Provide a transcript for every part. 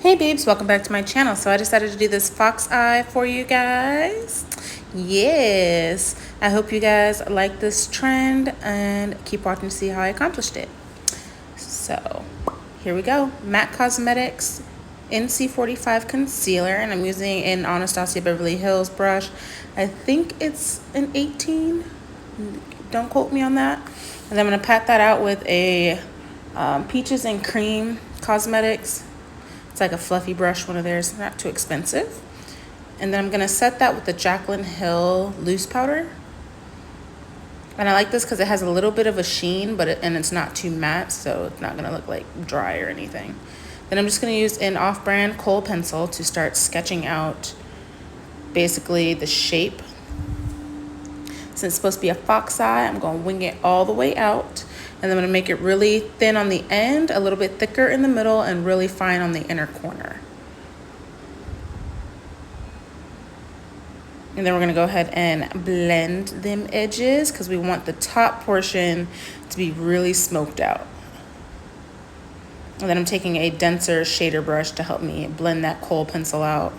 Hey babes, welcome back to my channel. So I decided to do this fox eye for you guys. Yes, I hope you guys like this trend and keep watching to see how I accomplished it. So here we go. MAC Cosmetics NC45 concealer, and I'm using an Anastasia Beverly Hills brush. I think it's an 18, don't quote me on that. And I'm going to pat that out with a Peaches and Cream Cosmetics. It's like a fluffy brush, one of theirs, not too expensive. And then I'm gonna set that with the Jaclyn Hill loose powder. And I like this because it has a little bit of a sheen, and it's not too matte, so it's not gonna look like dry or anything. Then I'm just gonna use an off-brand kohl pencil to start sketching out basically the shape. Since it's supposed to be a fox eye, I'm gonna wing it all the way out. And I'm going to make it really thin on the end, a little bit thicker in the middle, and really fine on the inner corner. And then we're going to go ahead and blend them edges because we want the top portion to be really smoked out. And then I'm taking a denser shader brush to help me blend that kohl pencil out.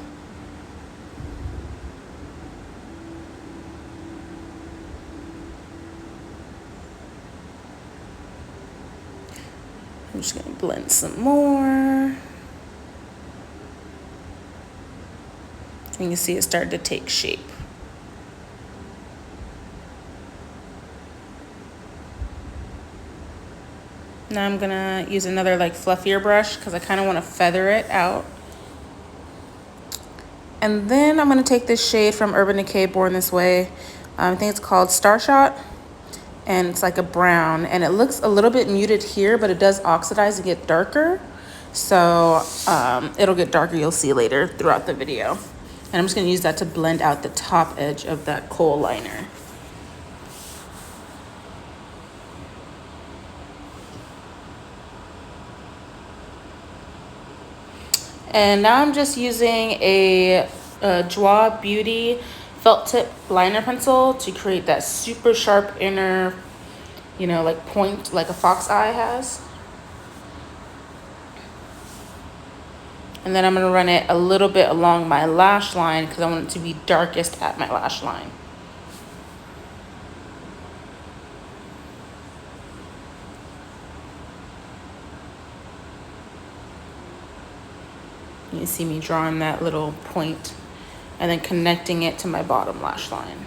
I'm just going to blend some more. You can see it started to take shape. Now I'm going to use another like fluffier brush because I kind of want to feather it out. And then I'm going to take this shade from Urban Decay Born This Way. I think it's called Starshot. And it's like a brown, and it looks a little bit muted here, but it does oxidize and get darker. So it'll get darker, you'll see later throughout the video. And I'm just gonna use that to blend out the top edge of that kohl liner. And now I'm just using a Joie Beauty felt tip liner pencil to create that super sharp inner, you know, like point like a fox eye has. And then I'm going to run it a little bit along my lash line because I want it to be darkest at my lash line. You see me drawing that little point and then connecting it to my bottom lash line.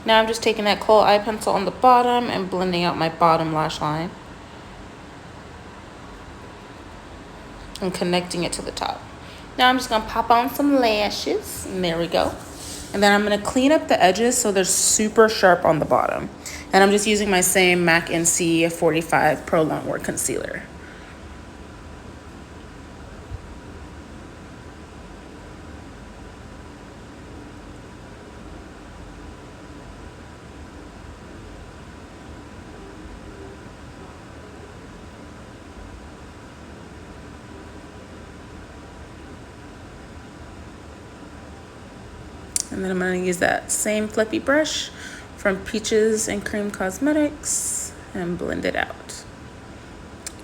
Now I'm just taking that kohl eye pencil on the bottom and blending out my bottom lash line and connecting it to the top. Now I'm just gonna pop on some lashes, and there we go. And then I'm gonna clean up the edges so they're super sharp on the bottom. And I'm just using my same MAC NC45 Pro Longwear concealer. And then I'm going to use that same flippy brush from Peaches and Cream Cosmetics and blend it out.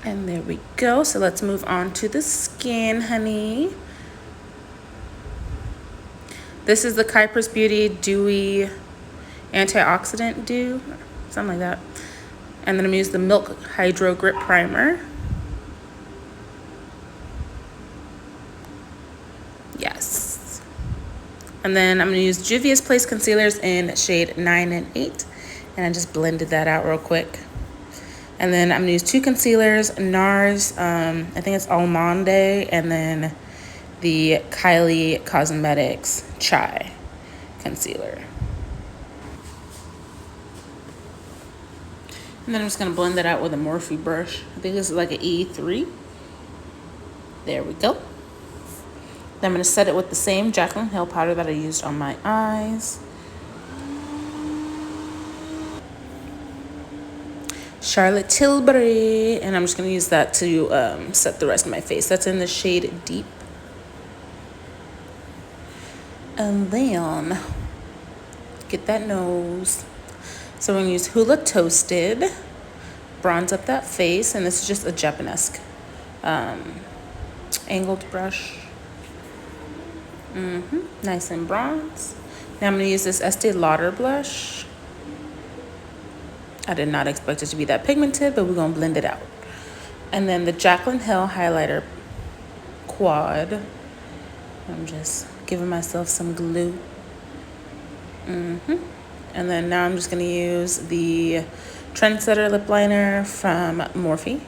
And there we go. So let's move on to the skin, honey. This is the Kypris Beauty Dewy Antioxidant Dew, something like that. And then I'm going to use the Milk Hydro Grip Primer. Yes. And then I'm going to use Juvia's Place concealers in shade 9 and 8. And I just blended that out real quick. And then I'm going to use two concealers, NARS, I think it's Almond, and then the Kylie Cosmetics Chai concealer. And then I'm just going to blend that out with a Morphe brush. I think this is like an E3. There we go. Then I'm going to set it with the same Jaclyn Hill powder that I used on my eyes. Charlotte Tilbury. And I'm just going to use that to set the rest of my face. That's in the shade Deep. And then get that nose. So we're gonna use Hula Toasted, bronze up that face, and this is just a Japanesque angled brush. Nice and bronze. Now I'm gonna use this Estee Lauder blush. I did not expect it to be that pigmented, but we're gonna blend it out. And then the Jaclyn Hill highlighter quad. I'm just giving myself some glue. And then now I'm just gonna use the Trendsetter lip liner from Morphe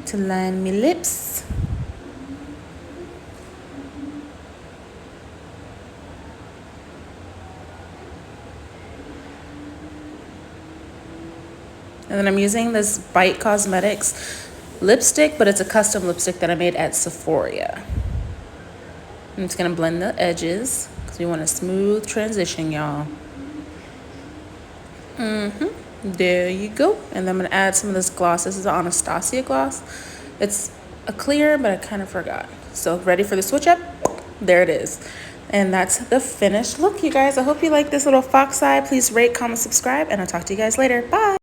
to line my lips. And then I'm using this Bite Cosmetics lipstick, but it's a custom lipstick that I made at Sephora. I'm just gonna blend the edges because we want a smooth transition, y'all. There you go. And then I'm gonna add some of this gloss. This is an Anastasia gloss. It's a clear, but I kind of forgot. So ready for the switch up? There it is. And that's the finished look, you guys. I hope you like this little fox eye. Please rate, comment, subscribe, and I'll talk to you guys later. Bye.